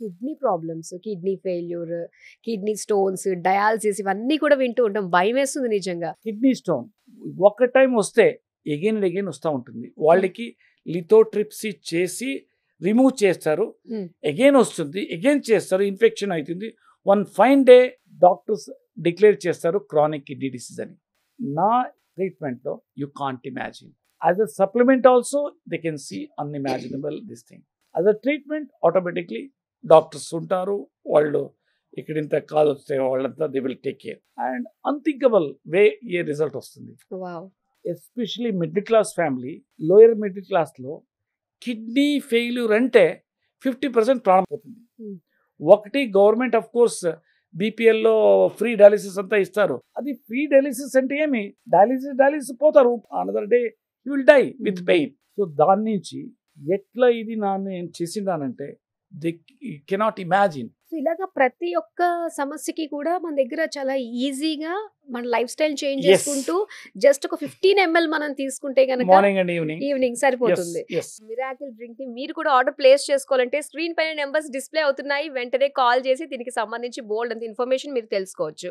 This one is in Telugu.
Kidney problems, kidney failure, kidney stones, dialysis ఇవన్నీ కూడా వింటూ ఉంటాం. భయమేస్తుంది నిజంగా. కిడ్నీ స్టోన్ ఒక టైం వస్తే ఎగైన్ అండ్ ఎగైన్ వస్తూ ఉంటుంది. వాళ్ళకి లిథోట్రిప్సీ చేసి రిమూవ్ చేస్తారు, ఎగైన్ వస్తుంది, ఎగైన్ చేస్తారు, ఇన్ఫెక్షన్ అవుతుంది. One fine day doctors declare చేస్తారు క్రానిక్ కిడ్నీ డిసీజ్ అని. నా ట్రీట్మెంట్లో you can't imagine. As a supplement also they can see unimaginable this thing. As a treatment automatically doctors ఉంటారు, వాళ్ళు ఇక్కడ ఇంత కాల్ వస్తే వాళ్ళంతా they will take care and unthinkable way a result వస్తుంది. Wow. Especially middle class family, lower middle క్లాస్లో కిడ్నీ ఫెయిల్యూర్ అంటే 50% ప్రాణం పోతుంది. ఒకటి government of course బీపీఎల్లో free dialysis అంతా ఇస్తారు. అది ఫ్రీ డయాలిసిస్ అంటే ఏమి, డయాలిసిస్ పోతారు, another day you will die with pain. So దాని నుంచి ఎట్లా ఇది నేను చేసిందానంటే దే కెనాట్ ఇమాజిన్. సో ఇలాగా ప్రతి ఒక్క సమస్యకి కూడా మన దగ్గర చాలా ఈజీగా మన లైఫ్ స్టైల్ చేంజ్ Yes. చేసుకుంటూ జస్ట్ ఒక 15 ml మనం తీసుకుంటే కనుక మార్నింగ్ అండ్ ఈవినింగ్ సరిపోతుంది. మిరాకిల్ డ్రింక్ ని మీరు కూడా ఆర్డర్ ప్లేస్ చేసుకోవాలంటే స్క్రీన్ పైన నెంబర్స్ డిస్ప్లే అవుతున్నాయి. వెంటనే కాల్ చేసి దీనికి సంబంధించి బోల్డ్ అంత ఇన్ఫర్మేషన్ మీరు తెలుసుకోవచ్చు.